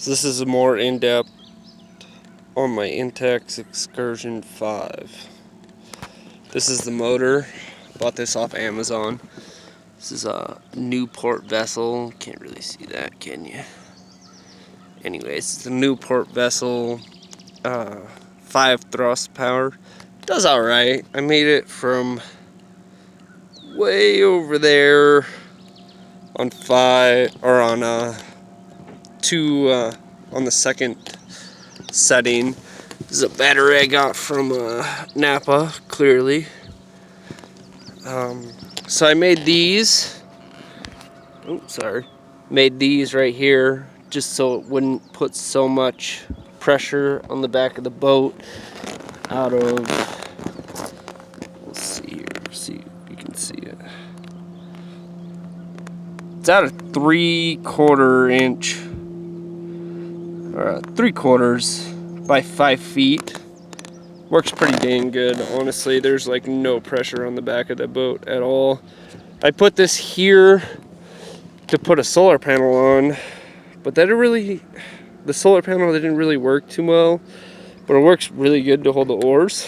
So this is a more in-depth on my Intex Excursion 5. This is the motor. Bought this off Amazon. This is a Newport vessel. Can't really see that, can you? Anyways, it's a Newport vessel, 5 thrust power. Does alright. I made it from way over there on 5 or on 2 on the second setting. This is a battery I got from Napa, clearly. So I made these. Oh, sorry. Made these right here just so it wouldn't put so much pressure on the back of the boat. Out of, let's see here, see if you can see it. It's out of 3/4 inch, or 3/4 by 5 feet. Works pretty dang good, honestly. There's like no pressure on the back of the boat at all. I put this here to put a solar panel on, but the solar panel didn't really work too well. But it works really good to hold the oars.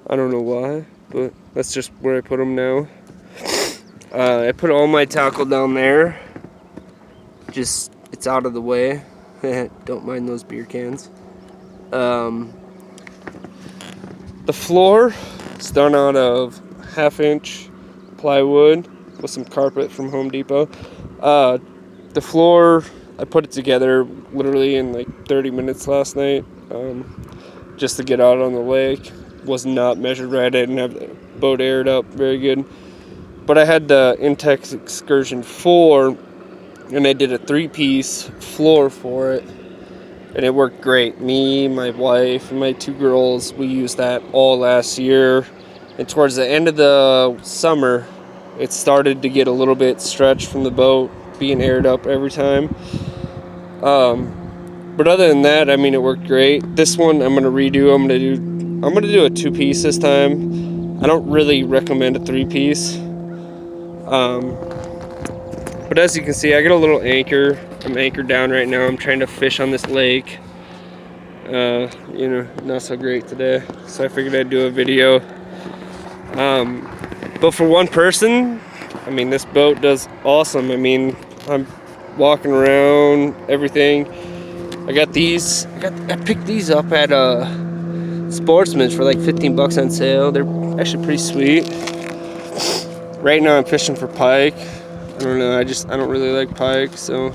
I don't know why, but that's just where I put them now. I put all my tackle down there. Just, it's out of the way. Don't mind those beer cans. The floor is done out of 1/2 inch plywood with some carpet from Home Depot. The floor, I put it together literally in like 30 minutes last night. Just to get out on the lake. Was not measured right. I didn't have the boat aired up very good. But I had the Intex Excursion 4 and I did a 3-piece floor for it. And it worked great. Me, my wife, and my 2 girls, we used that all last year. And towards the end of the summer, it started to get a little bit stretched from the boat being aired up every time. But other than that, I mean, it worked great. This one I'm gonna redo. I'm gonna do a 2-piece this time. I don't really recommend a 3-piece. But as you can see, I got a little anchor. I'm anchored down right now. I'm trying to fish on this lake. You know, not so great today, so I figured I'd do a video. But for one person, I mean, this boat does awesome. I mean, I'm walking around, everything. I got these. I picked these up at Sportsman's for like 15 bucks on sale. They're actually pretty sweet. Right now I'm fishing for pike. I don't know. I don't really like pike, so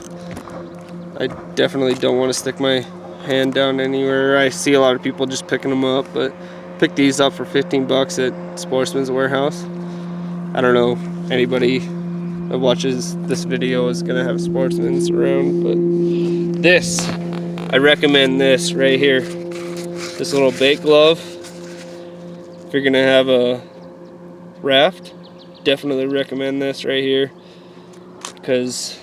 I definitely don't want to stick my hand down anywhere. I see a lot of people just picking them up, but picked these up for 15 bucks at Sportsman's Warehouse. I don't know anybody that watches this video is gonna have Sportsman's around, but this. I recommend this right here. This little bait glove. If you're gonna have a raft, definitely recommend this right here. Because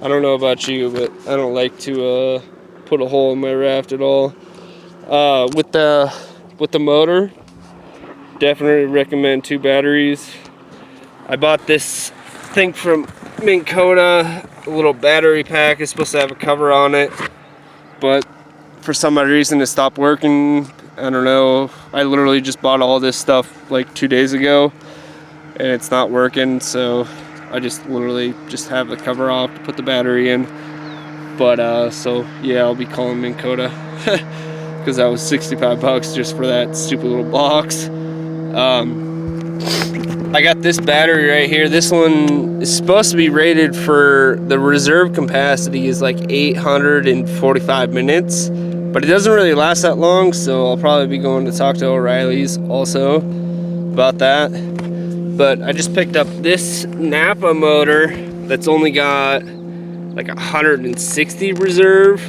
I don't know about you, but I don't like to put a hole in my raft at all. With the motor, definitely recommend 2 batteries. I bought this thing from Minn Kota. A little battery pack. Is supposed to have a cover on it, but for some odd reason it stopped working. I don't know. I literally just bought all this stuff like 2 days ago and it's not working, so I just literally just have the cover off to put the battery in. But so yeah, I'll be calling Minn Kota because that was 65 bucks just for that stupid little box. I got this battery right here. This one is supposed to be rated for the reserve capacity is like 845 minutes, but it doesn't really last that long, so I'll probably be going to talk to O'Reilly's also about that. But I just picked up this Napa motor that's only got like 160 reserve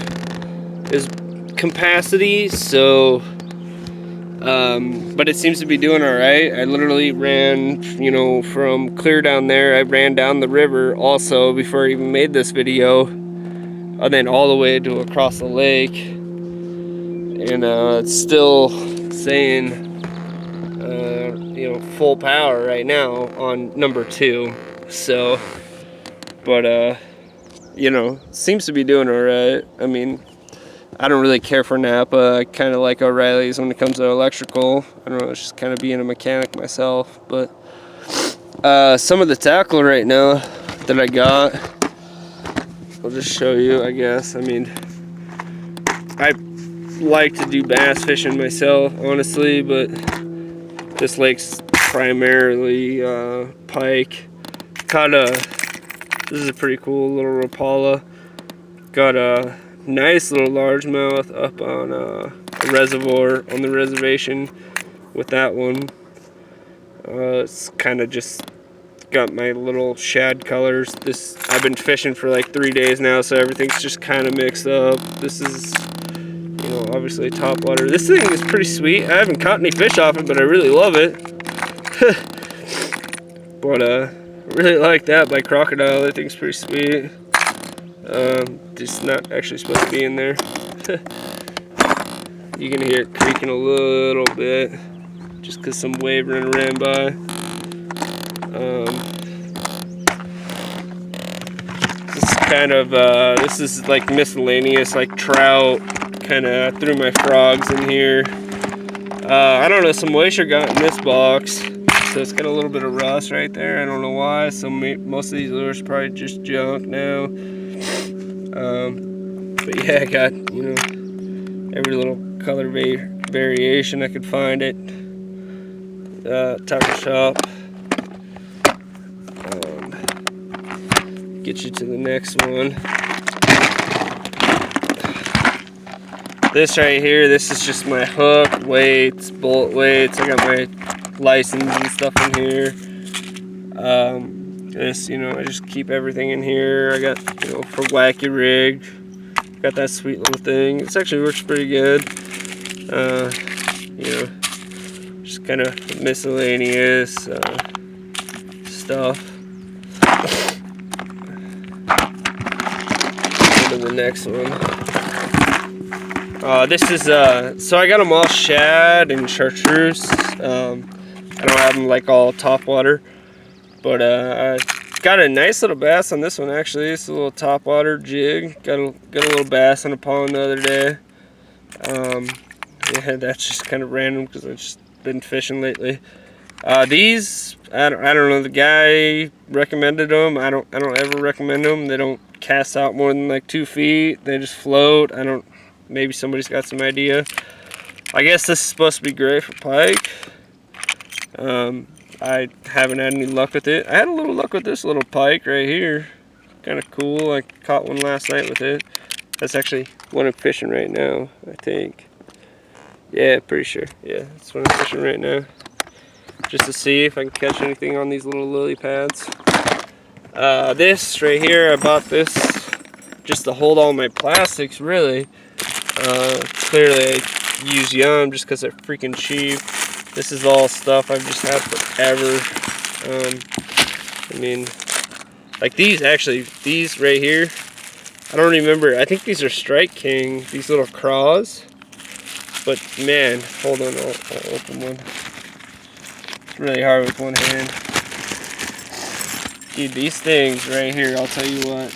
is capacity, so but it seems to be doing all right. I literally ran, you know, from clear down there. I ran down the river also before I even made this video, and then all the way to across the lake, and it's still saying you know, full power right now on number 2. So but you know, seems to be doing all right. I mean, I don't really care for Napa. I kind of like O'Reilly's when it comes to electrical. I don't know, it's just kind of being a mechanic myself. But some of the tackle right now that I got, I'll just show you, I guess. I mean, I like to do bass fishing myself, honestly, but this lake's primarily pike. Caught this is a pretty cool little Rapala. Got a nice little largemouth up on a reservoir on the reservation with that one. It's kind of just got my little shad colors. This, I've been fishing for like 3 days now, so everything's just kind of mixed up. This is, you know, obviously top water. This thing is pretty sweet. I haven't caught any fish off it, but I really love it. But I really like that by Crocodile. That thing's pretty sweet. Just not actually supposed to be in there. You can hear it creaking a little bit just because some wave ran by. This is kind of this is like miscellaneous, like trout. Kind of threw my frogs in here. I don't know, some moisture got in this box, so it's got a little bit of rust right there. I don't know why. So most of these lures are probably just junk now. But yeah, I got, you know, every little color variation I could find it. Tackle shop. Get you to the next one. This right here, this is just my hook, weights, bullet weights. I got my license and stuff in here. This, you know, I just keep everything in here. I got, you know, for wacky rig, got that sweet little thing. This actually works pretty good. You know, just kind of miscellaneous stuff. Go to the next one. This is so I got them all shad and chartreuse. I don't have them like all top water, but I got a nice little bass on this one actually. It's a little top water jig. Got a little bass on a pond the other day. Yeah, that's just kind of random because I've just been fishing lately. These I don't know. The guy recommended them. I don't ever recommend them. They don't cast out more than like 2 feet. They just float. Maybe somebody's got some idea. I guess this is supposed to be great for pike. I haven't had any luck with it. I had a little luck with this little pike right here. Kind of cool. I caught one last night with it. That's actually what I'm fishing right now, I think. Yeah, pretty sure. Yeah, that's what I'm fishing right now. Just to see if I can catch anything on these little lily pads. This right here, I bought this just to hold all my plastics, really. Clearly I use Yum just because they're freaking cheap. This is all stuff I've just had forever. I mean, like these right here, I don't remember. I think these are Strike King, these little craws. But man, hold on, I'll open one. It's really hard with one hand. Dude, these things right here, I'll tell you what.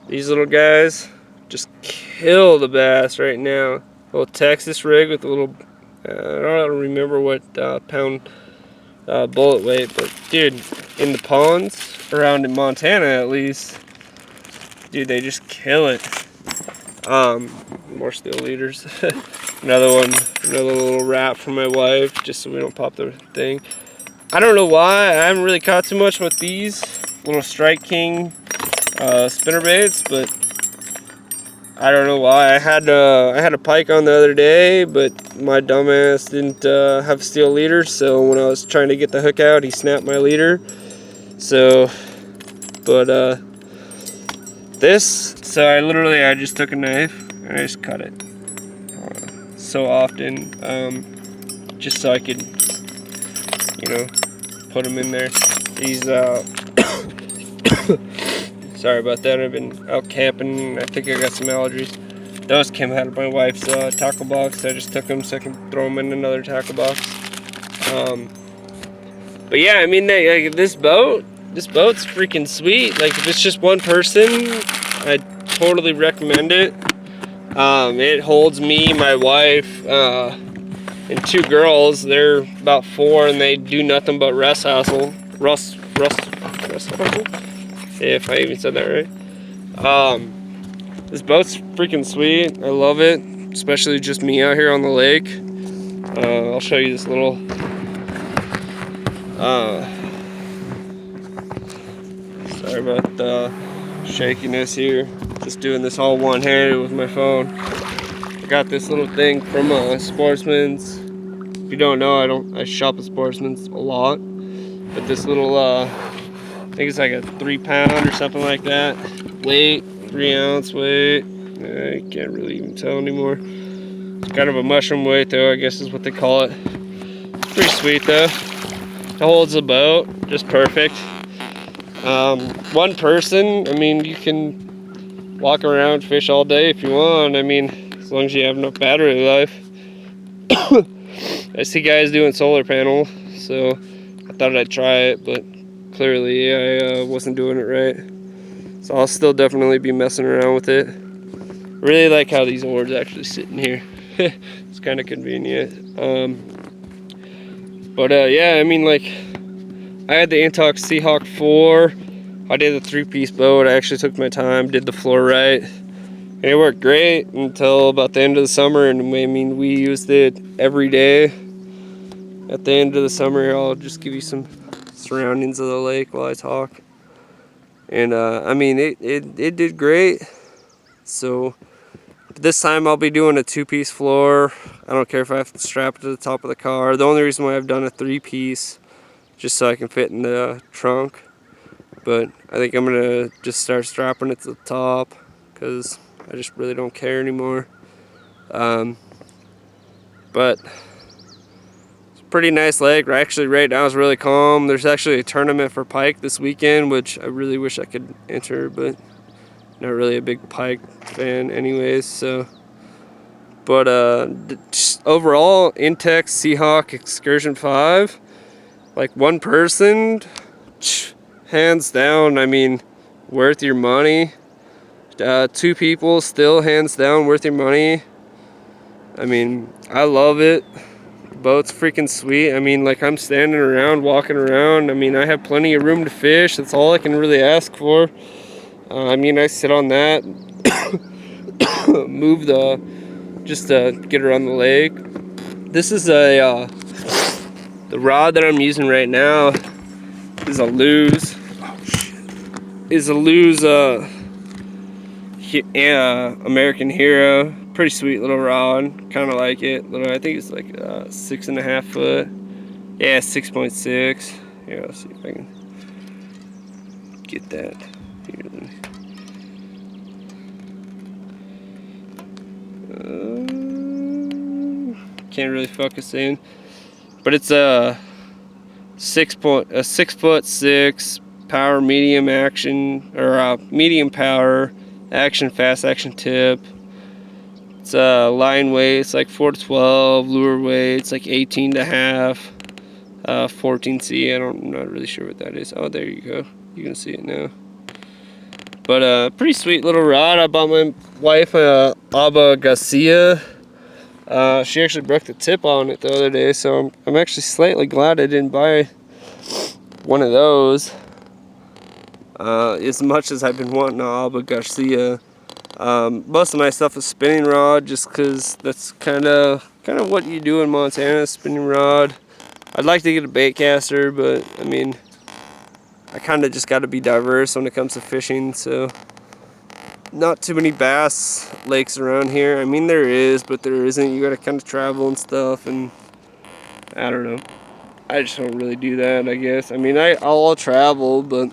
These little guys just kill the bass right now. Little Texas rig with a little, I don't remember what pound bullet weight, but dude, in the ponds around in Montana at least, dude, they just kill it. More steel leaders. Another little wrap for my wife, just so we don't pop the thing. I don't know why, I haven't really caught too much with these little Strike King spinner baits, but I don't know why. I had a pike on the other day, but my dumbass didn't have steel leader, so when I was trying to get the hook out, he snapped my leader. So, but so I just took a knife and I just cut it so often, just so I could, you know, put them in there. These sorry about that, I've been out camping. I think I got some allergies. Those came out of my wife's tackle box. I just took them so I can throw them in another tackle box. But yeah, I mean, this boat, this boat's freaking sweet. Like, if it's just one person, I totally recommend it. It holds me, my wife, and 2 girls. They're about 4, and they do nothing but rest hustle. If I even said that right. This boat's freaking sweet. I love it, especially just me out here on the lake. I'll show you this little sorry about the shakiness here. Just doing this all one-handed with my phone. I got this little thing from Sportsman's. If you don't know, I shop at Sportsman's a lot. But this little, I think it's like a 3-pound or something like that. Weight, 3-ounce weight. I can't really even tell anymore. It's kind of a mushroom weight though, I guess is what they call it. It's pretty sweet though. It holds the boat just perfect. One person, I mean, you can walk around, fish all day if you want. I mean, as long as you have enough battery life. I see guys doing solar panel, so I thought I'd try it, but clearly I wasn't doing it right. So I'll still definitely be messing around with it. Really like how these oars actually sit in here. It's kind of convenient. Yeah, I mean, like, I had the Intex Seahawk 4. I did the 3-piece boat. I actually took my time, did the floor right. And it worked great until about the end of the summer. And I mean, we used it every day. At the end of the summer, I'll just give you some surroundings of the lake while I talk. And I mean, it did great. So this time I'll be doing a 2-piece floor. I don't care if I have to strap it to the top of the car. The only reason why I've done a 3-piece, just so I can fit in the trunk. But I think I'm gonna just start strapping it to the top because I just really don't care anymore. But it's a pretty nice lake. Actually, right now it's really calm. There's actually a tournament for pike this weekend, which I really wish I could enter, but not really a big pike fan anyways. So, but just overall, Intex Seahawk Excursion 5, like, one person, hands down, I mean, worth your money. 2 people, still hands down worth your money. I mean, I love it. The boat's freaking sweet. I mean, like, I'm standing around, walking around. I mean, I have plenty of room to fish. That's all I can really ask for. I mean, I sit on that, move just to get around the lake. This is the rod that I'm using right now is a Lew's. American Hero. Pretty sweet little rod. Kind of like it. I think it's like 6.5 foot. Yeah, 6.6. Here, let's see if I can get that. Here, let me. Can't really focus in, but it's a 6'6" power medium action, or medium power action, fast action tip. It's line weight, it's like 4 to 12. Lure weight, it's like 18.5. 14C. I'm not really sure what that is. Oh, there you go. You can see it now. But pretty sweet little rod. I bought my wife a Aba Garcia. She actually broke the tip on it the other day, so I'm actually slightly glad I didn't buy one of those. As much as I've been wanting an Aba Garcia. Most of my stuff is spinning rod, just because that's kind of what you do in Montana, spinning rod. I'd like to get a bait caster, but I mean, I kind of just got to be diverse when it comes to fishing. So not too many bass lakes around here. I mean, there is, but there isn't. You got to kind of travel and stuff, and I don't know. I just don't really do that, I guess. I mean, I'll travel, but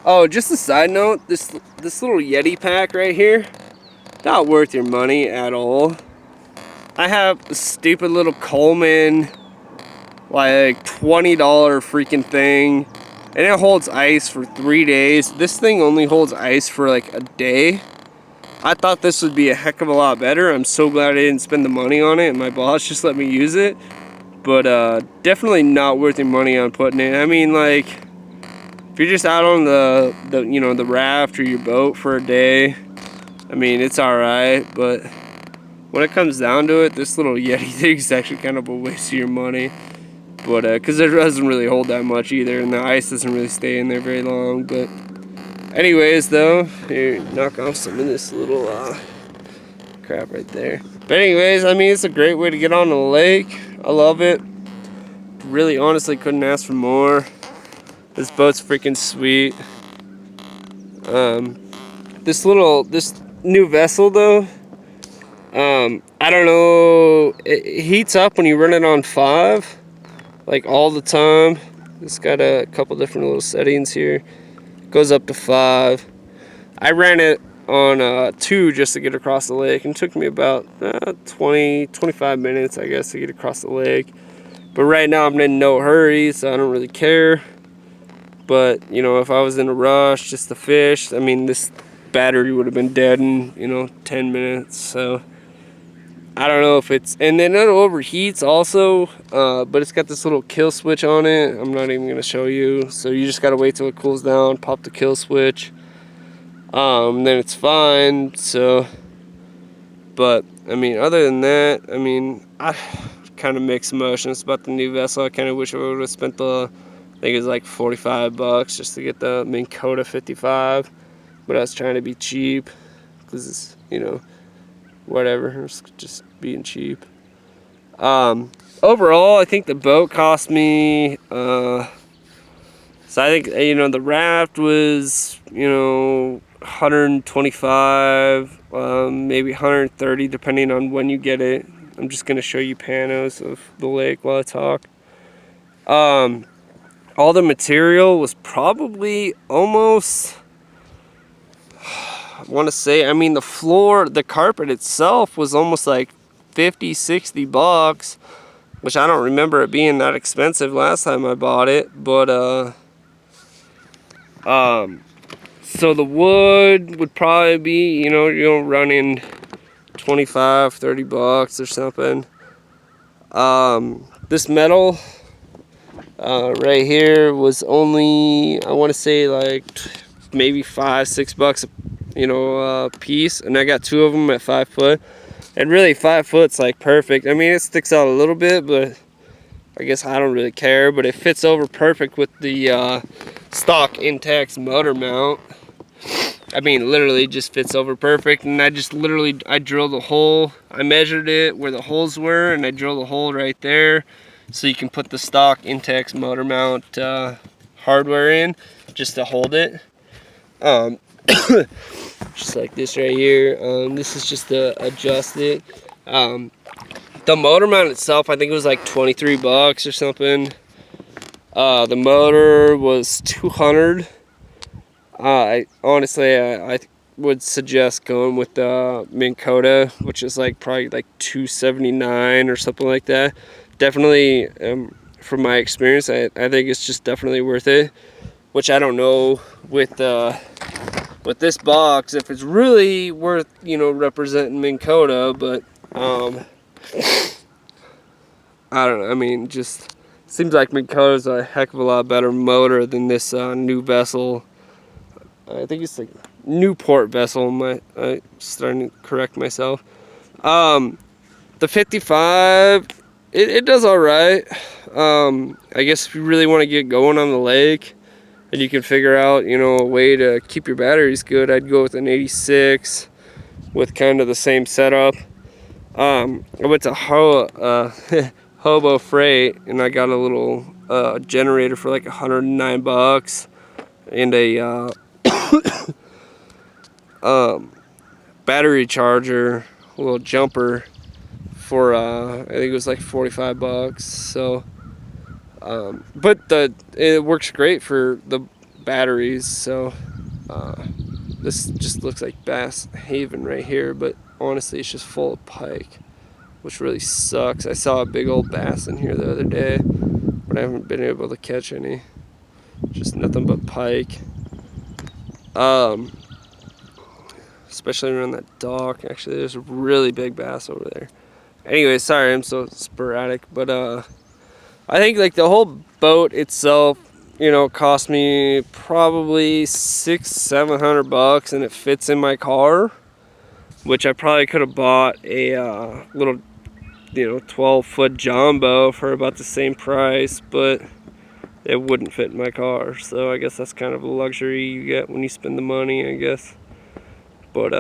oh, just a side note, this little Yeti pack right here, not worth your money at all. I have a stupid little Coleman, like $20 freaking thing, and it holds ice for 3 days. This thing only holds ice for like a day. I thought this would be a heck of a lot better. I'm so glad I didn't spend the money on it and my boss just let me use it. But definitely not worth your money on putting it. I mean, like, if you're just out on the you know, the raft or your boat for a day, I mean, it's all right. But when it comes down to it, this little Yeti thing is actually kind of a waste of your money. But because it doesn't really hold that much either, and the ice doesn't really stay in there very long. But anyways, though, here, knock off some of this little crap right there. But anyways, I mean, it's a great way to get on the lake. I love it. Really, honestly, couldn't ask for more. This boat's freaking sweet. This new vessel though, I don't know. It heats up when you run it on 5, like all the time. It's got a couple different little settings here. Goes up to 5. I ran it on 2 just to get across the lake, and it took me about 25 minutes, I guess, to get across the lake. But right now I'm in no hurry, so I don't really care. But you know, if I was in a rush just to fish, I mean, this battery would have been dead in, you know, 10 minutes. So I don't know if it's, and then it overheats also, but it's got this little kill switch on it. I'm not even gonna show you. So you just gotta wait till it cools down, pop the kill switch, then it's fine. So, but I mean, other than that, I mean, I kind of mixed emotions about the new vessel. I kind of wish I would have spent the, I think it was like $45 just to get the Minn Kota 55, but I was trying to be cheap because it's, you know, whatever, it's just being cheap. Overall, I think the boat cost me, so I think, you know, the raft was, you know, 125, maybe 130 depending on when you get it. I'm just gonna show you panos of the lake while I talk. All the material was probably almost, I want to say, I mean, the floor, the carpet itself was almost like $50-$60, which I don't remember it being that expensive last time I bought it. But so the wood would probably be, you know, running $25-$30 or something. This metal right here was only, I want to say, like maybe $5-$6, you know, piece, and I got 2 of them at 5 foot. And really, 5 foot's like perfect. I mean, it sticks out a little bit, but I guess I don't really care. But it fits over perfect with the stock Intex motor mount. I mean, literally just fits over perfect. And I just literally, I drilled a hole. I measured it where the holes were, and I drilled a hole right there, so you can put the stock Intex motor mount hardware in just to hold it. Just like this right here. This is just to adjust it. The motor mount itself, I think it was like $23 or something. The motor was $200. Honestly, I would suggest going with the Minn Kota, which is like probably like $279 or something like that. Definitely, from my experience, I think it's just definitely worth it. Which I don't know with this box if it's really worth, you know, representing Minn Kota, but I don't know. I mean, just seems like Minn Kota's a heck of a lot better motor than this new vessel. I think it's like Newport vessel. I'm starting to correct myself. The 55, it does all right. I guess if you really want to get going on the lake and you can figure out, you know, a way to keep your batteries good, I'd go with an 86 with kind of the same setup. I went to Hobo Freight, and I got a little generator for like $109 and a battery charger, a little jumper for I think it was like $45. So but it works great for the batteries. So this just looks like Bass Haven right here, but honestly it's just full of pike, which really sucks. I saw a big old bass in here the other day, but I haven't been able to catch any. Just nothing but pike. Especially around that dock. Actually, there's a really big bass over there. Anyway, sorry I'm so sporadic, but I think like the whole boat itself, you know, cost me probably $600-700, and it fits in my car, which I probably could have bought a little, you know, 12-foot jumbo for about the same price, but it wouldn't fit in my car. So I guess that's kind of a luxury you get when you spend the money, I guess. But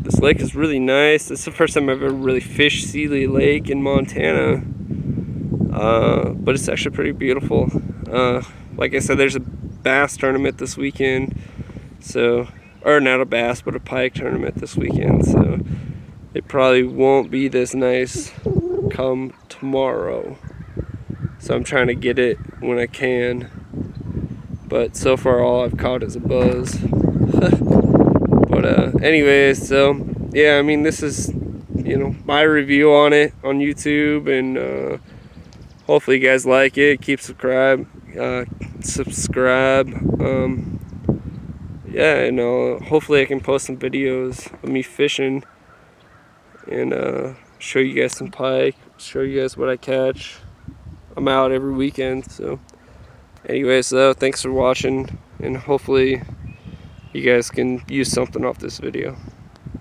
this lake is really nice. This is the first time I've ever really fished Seeley Lake in Montana. But it's actually pretty beautiful. Like I said, there's a bass tournament this weekend. So, or not a bass, but a pike tournament this weekend. So it probably won't be this nice come tomorrow. So I'm trying to get it when I can. But so far all I've caught is a buzz. But anyways, so yeah, I mean, this is, you know, my review on it on YouTube, and hopefully you guys like it. Keep subscribe. Yeah, and hopefully I can post some videos of me fishing and show you guys some pike, show you guys what I catch. I'm out every weekend. So anyways, thanks for watching, and hopefully you guys can use something off this video.